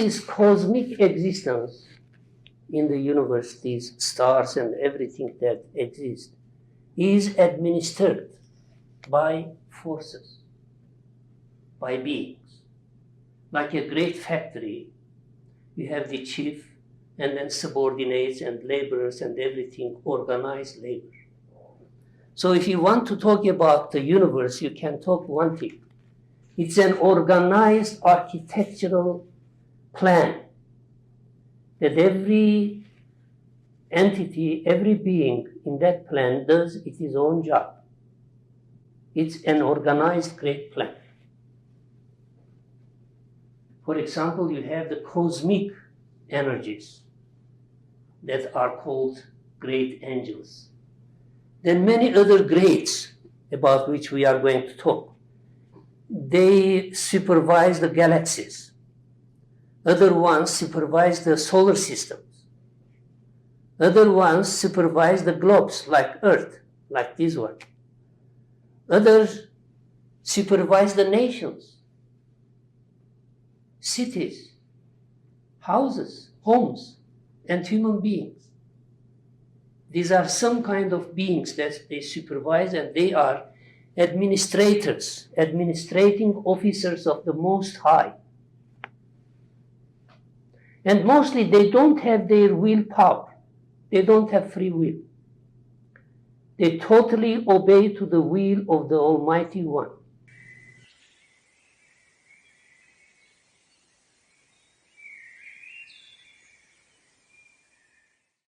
this cosmic existence in the universe, these stars and everything that exists, is administered by forces, by beings. Like a great factory, you have the chief and then subordinates and laborers and everything, organized labor. So if you want to talk about the universe, you can talk one thing. It's an organized architectural plan that every entity, every being in that plan does its own job. It's an organized great plan. For example, you have the cosmic energies that are called great angels. Then many other greats about which we are going to talk. They supervise the galaxies. Other ones supervise the solar systems. Other ones supervise the globes like Earth, like this one. Others supervise the nations, cities, houses, homes, and human beings. These are some kind of beings that they supervise, and they are administrators, administrating officers of the Most High. And mostly they don't have their willpower. They don't have free will. They totally obey to the will of the Almighty One.